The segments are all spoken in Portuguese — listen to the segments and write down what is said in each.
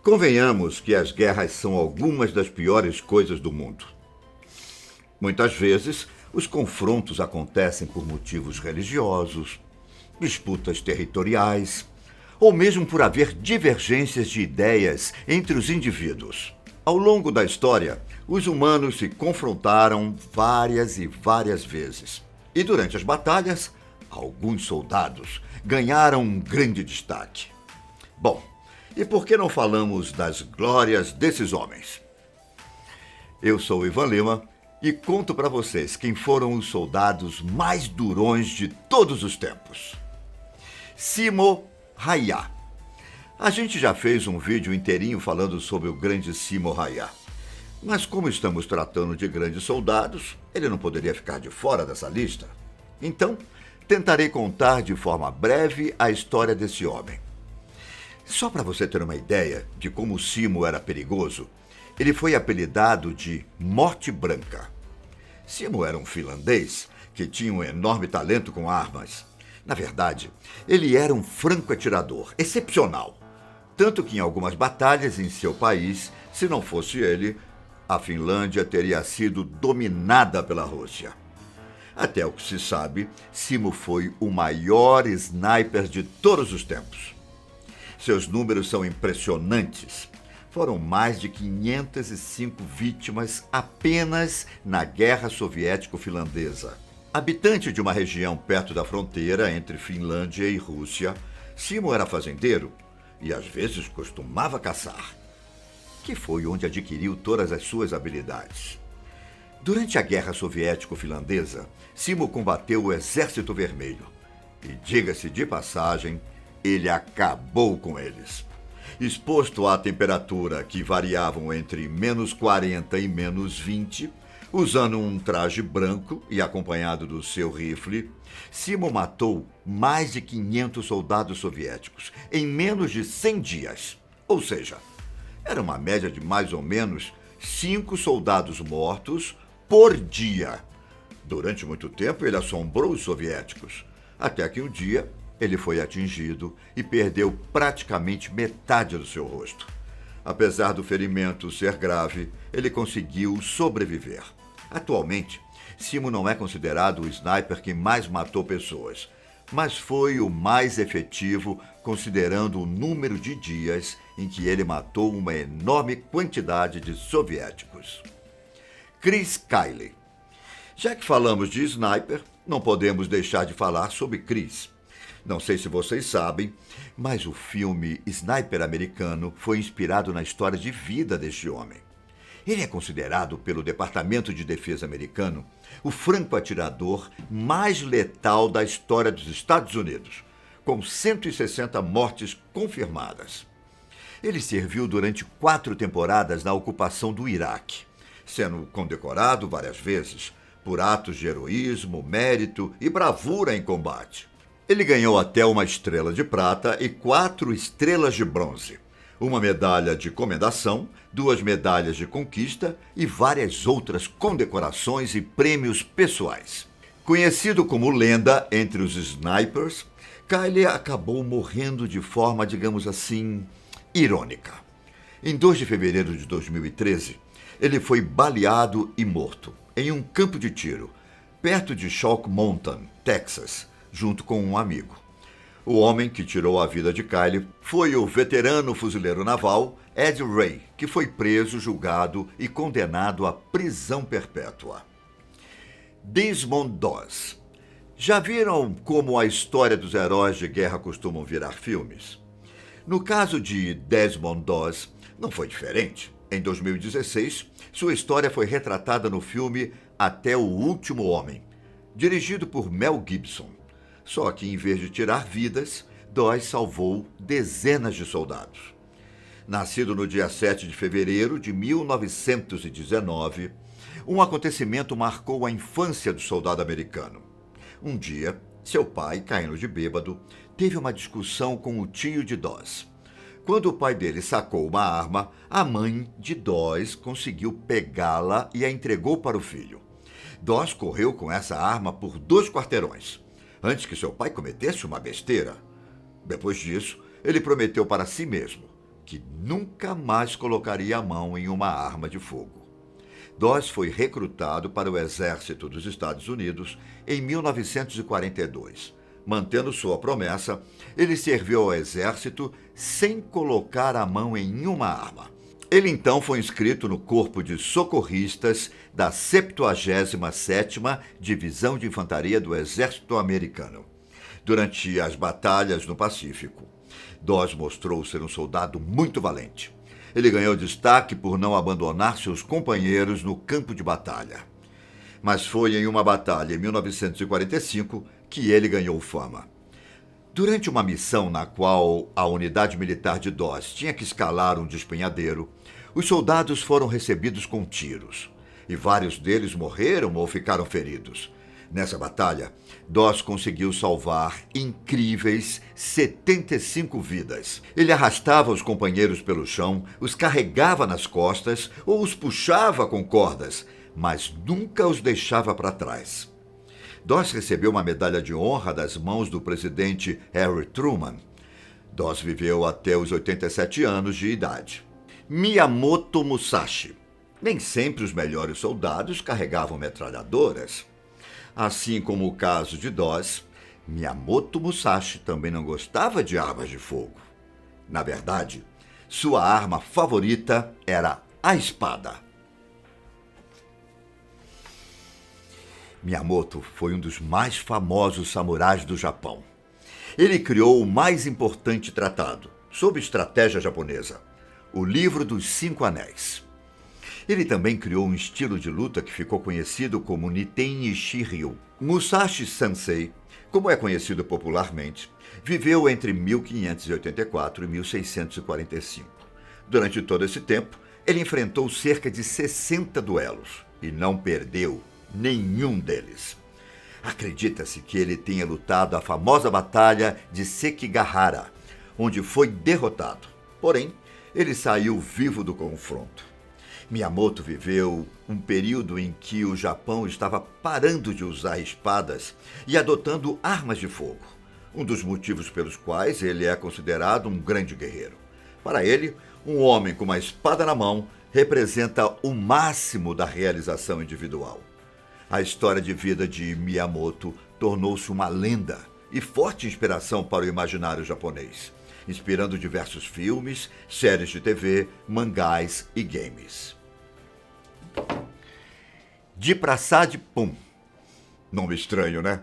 Convenhamos que as guerras são algumas das piores coisas do mundo. Muitas vezes, os confrontos acontecem por motivos religiosos, disputas territoriais, ou mesmo por haver divergências de ideias entre os indivíduos. Ao longo da história, os humanos se confrontaram várias e várias vezes. E durante as batalhas, alguns soldados ganharam um grande destaque. Bom, e por que não falamos das glórias desses homens? Eu sou Ivan Lima e conto para vocês quem foram os soldados mais durões de todos os tempos. Simo Häyhä. A gente já fez um vídeo inteirinho falando sobre o grande Simo Häyhä. Mas como estamos tratando de grandes soldados, ele não poderia ficar de fora dessa lista. Então, tentarei contar de forma breve a história desse homem. Só para você ter uma ideia de como o Simo era perigoso, ele foi apelidado de Morte Branca. Simo era um finlandês que tinha um enorme talento com armas. Na verdade, ele era um franco atirador, excepcional. Tanto que em algumas batalhas em seu país, se não fosse ele, a Finlândia teria sido dominada pela Rússia. Até o que se sabe, Simo foi o maior sniper de todos os tempos. Seus números são impressionantes. Foram mais de 505 vítimas apenas na Guerra Soviético-Finlandesa. Habitante de uma região perto da fronteira entre Finlândia e Rússia, Simo era fazendeiro e às vezes costumava caçar, que foi onde adquiriu todas as suas habilidades. Durante a Guerra Soviético-Finlandesa, Simo combateu o Exército Vermelho e, diga-se de passagem, ele acabou com eles. Exposto à temperatura que variavam entre -40 e -20, usando um traje branco e acompanhado do seu rifle, Simo matou mais de 500 soldados soviéticos em menos de 100 dias. Ou seja, era uma média de mais ou menos 5 soldados mortos por dia. Durante muito tempo, ele assombrou os soviéticos, até que um dia ele foi atingido e perdeu praticamente metade do seu rosto. Apesar do ferimento ser grave, ele conseguiu sobreviver. Atualmente, Simo não é considerado o sniper que mais matou pessoas, mas foi o mais efetivo considerando o número de dias em que ele matou uma enorme quantidade de soviéticos. Chris Kyle. Já que falamos de sniper, não podemos deixar de falar sobre Chris. Não sei se vocês sabem, mas o filme Sniper Americano foi inspirado na história de vida deste homem. Ele é considerado pelo Departamento de Defesa americano o franco-atirador mais letal da história dos Estados Unidos, com 160 mortes confirmadas. Ele serviu durante 4 temporadas na ocupação do Iraque, sendo condecorado várias vezes por atos de heroísmo, mérito e bravura em combate. Ele ganhou até uma estrela de prata e 4 estrelas de bronze, uma medalha de comendação, 2 medalhas de conquista e várias outras condecorações e prêmios pessoais. Conhecido como lenda entre os snipers, Kyle acabou morrendo de forma, digamos assim, irônica. Em 2 de fevereiro de 2013, ele foi baleado e morto em um campo de tiro, perto de Chalk Mountain, Texas, junto com um amigo. O homem que tirou a vida de Kyle foi o veterano fuzileiro naval Ed Ray, que foi preso, julgado e condenado à prisão perpétua. Desmond Doss. Já viram como a história dos heróis de guerra costumam virar filmes? No caso de Desmond Doss, não foi diferente. Em 2016, sua história foi retratada no filme Até o Último Homem, dirigido por Mel Gibson. Só que, em vez de tirar vidas, Doss salvou dezenas de soldados. Nascido no dia 7 de fevereiro de 1919, um acontecimento marcou a infância do soldado americano. Um dia, seu pai, caindo de bêbado, teve uma discussão com o tio de Doss. Quando o pai dele sacou uma arma, a mãe de Doss conseguiu pegá-la e a entregou para o filho. Doss correu com essa arma por 2 quarteirões, antes que seu pai cometesse uma besteira. Depois disso, ele prometeu para si mesmo que nunca mais colocaria a mão em uma arma de fogo. Doss foi recrutado para o exército dos Estados Unidos em 1942. Mantendo sua promessa, ele serviu ao exército sem colocar a mão em nenhuma arma. Ele então foi inscrito no Corpo de Socorristas da 77ª Divisão de Infantaria do Exército Americano. Durante as batalhas no Pacífico, Doss mostrou ser um soldado muito valente. Ele ganhou destaque por não abandonar seus companheiros no campo de batalha. Mas foi em uma batalha em 1945 que ele ganhou fama. Durante uma missão na qual a unidade militar de Doss tinha que escalar um despenhadeiro, os soldados foram recebidos com tiros, e vários deles morreram ou ficaram feridos. Nessa batalha, Doss conseguiu salvar incríveis 75 vidas. Ele arrastava os companheiros pelo chão, os carregava nas costas ou os puxava com cordas, mas nunca os deixava para trás. Doss recebeu uma medalha de honra das mãos do presidente Harry Truman. Doss viveu até os 87 anos de idade. Miyamoto Musashi. Nem sempre os melhores soldados carregavam metralhadoras. Assim como o caso de Doss, Miyamoto Musashi também não gostava de armas de fogo. Na verdade, sua arma favorita era a espada. Miyamoto foi um dos mais famosos samurais do Japão. Ele criou o mais importante tratado sobre estratégia japonesa, o Livro dos Cinco Anéis. Ele também criou um estilo de luta que ficou conhecido como Niten-ishi Ryu. Musashi Sensei, como é conhecido popularmente, viveu entre 1584 e 1645. Durante todo esse tempo, ele enfrentou cerca de 60 duelos e não perdeu nenhum deles. Acredita-se que ele tenha lutado a famosa batalha de Sekigahara, onde foi derrotado. Porém, ele saiu vivo do confronto. Miyamoto viveu um período em que o Japão estava parando de usar espadas e adotando armas de fogo, um dos motivos pelos quais ele é considerado um grande guerreiro. Para ele, um homem com uma espada na mão representa o máximo da realização individual. A história de vida de Miyamoto tornou-se uma lenda e forte inspiração para o imaginário japonês, inspirando diversos filmes, séries de TV, mangás e games. De Prasad Pum. Nome estranho, né?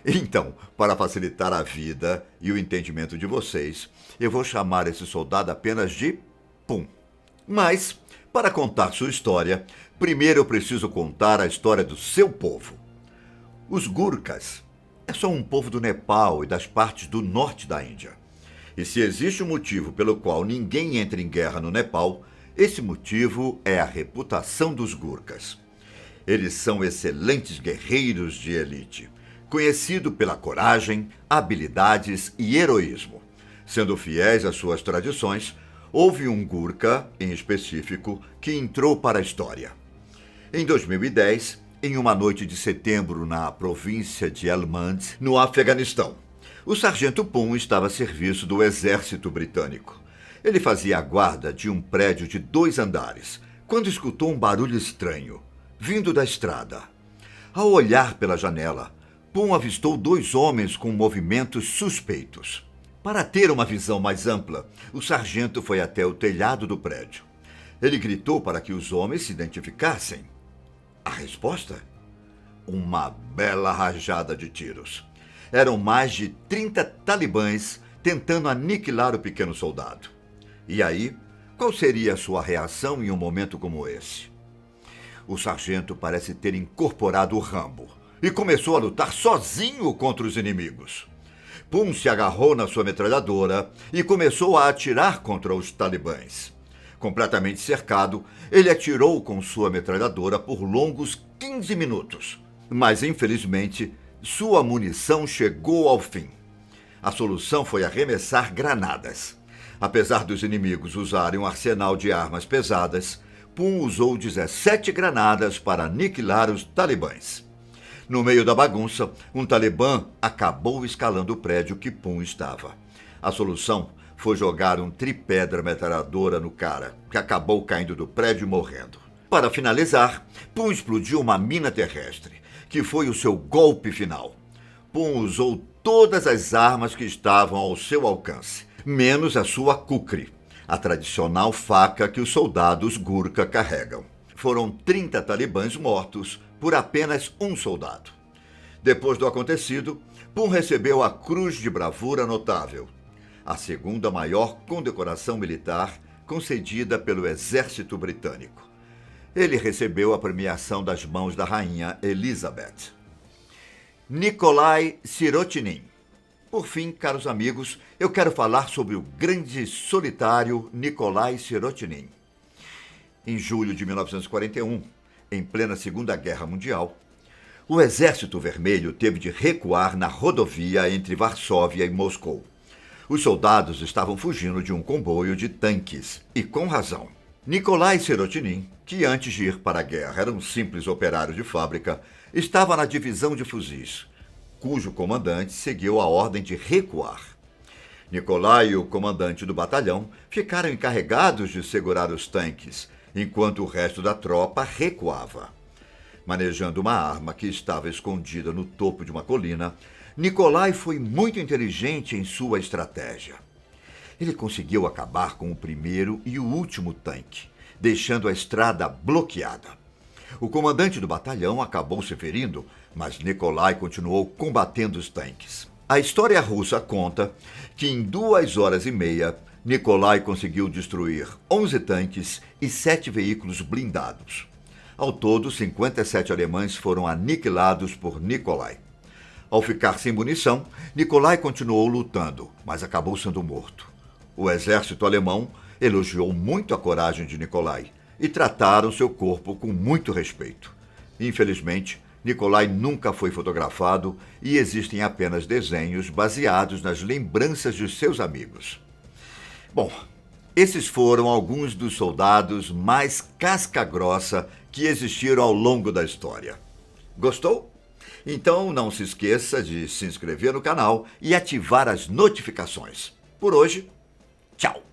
Então, para facilitar a vida e o entendimento de vocês, eu vou chamar esse soldado apenas de Pum. Mas, para contar sua história, primeiro eu preciso contar a história do seu povo. Os Gurkhas é só um povo do Nepal e das partes do norte da Índia. E se existe um motivo pelo qual ninguém entra em guerra no Nepal, esse motivo é a reputação dos Gurkhas. Eles são excelentes guerreiros de elite, conhecidos pela coragem, habilidades e heroísmo. Sendo fiéis às suas tradições, houve um Gurkha, em específico, que entrou para a história. Em 2010, em uma noite de setembro na província de Helmand, no Afeganistão, o sargento Pum estava a serviço do exército britânico. Ele fazia a guarda de um prédio de 2 andares, quando escutou um barulho estranho, vindo da estrada. Ao olhar pela janela, Pum avistou 2 homens com movimentos suspeitos. Para ter uma visão mais ampla, o sargento foi até o telhado do prédio. Ele gritou para que os homens se identificassem. A resposta? Uma bela rajada de tiros. Eram mais de 30 talibãs tentando aniquilar o pequeno soldado. E aí, qual seria a sua reação em um momento como esse? O sargento parece ter incorporado o Rambo e começou a lutar sozinho contra os inimigos. Pum se agarrou na sua metralhadora e começou a atirar contra os talibãs. Completamente cercado, ele atirou com sua metralhadora por longos 15 minutos. Mas, infelizmente, sua munição chegou ao fim. A solução foi arremessar granadas. Apesar dos inimigos usarem um arsenal de armas pesadas, Pum usou 17 granadas para aniquilar os talibãs. No meio da bagunça, um talibã acabou escalando o prédio que Pum estava. A solução foi jogar um tripé da metralhadora no cara, que acabou caindo do prédio e morrendo. Para finalizar, Pum explodiu uma mina terrestre, que foi o seu golpe final. Pum usou todas as armas que estavam ao seu alcance, menos a sua kukri, a tradicional faca que os soldados Gurkha carregam. Foram 30 talibãs mortos por apenas um soldado. Depois do acontecido, Pum recebeu a Cruz de Bravura Notável, a segunda maior condecoração militar concedida pelo Exército Britânico. Ele recebeu a premiação das mãos da rainha Elizabeth. Nikolai Sirotinin. Por fim, caros amigos, eu quero falar sobre o grande solitário Nikolai Sirotinin. Em julho de 1941, em plena Segunda Guerra Mundial, o Exército Vermelho teve de recuar na rodovia entre Varsóvia e Moscou. Os soldados estavam fugindo de um comboio de tanques, e com razão. Nikolai Sirotinin, que antes de ir para a guerra era um simples operário de fábrica, estava na divisão de fuzis, cujo comandante seguiu a ordem de recuar. Nikolai e o comandante do batalhão ficaram encarregados de segurar os tanques, enquanto o resto da tropa recuava. Manejando uma arma que estava escondida no topo de uma colina, Nikolai foi muito inteligente em sua estratégia. Ele conseguiu acabar com o primeiro e o último tanque, deixando a estrada bloqueada. O comandante do batalhão acabou se ferindo, mas Nikolai continuou combatendo os tanques. A história russa conta que em 2 horas e meia, Nikolai conseguiu destruir 11 tanques e 7 veículos blindados. Ao todo, 57 alemães foram aniquilados por Nikolai. Ao ficar sem munição, Nikolai continuou lutando, mas acabou sendo morto. O exército alemão elogiou muito a coragem de Nikolai e trataram seu corpo com muito respeito. Infelizmente, Nikolai nunca foi fotografado e existem apenas desenhos baseados nas lembranças de seus amigos. Bom, esses foram alguns dos soldados mais casca-grossa que existiram ao longo da história. Gostou? Então não se esqueça de se inscrever no canal e ativar as notificações. Por hoje, tchau!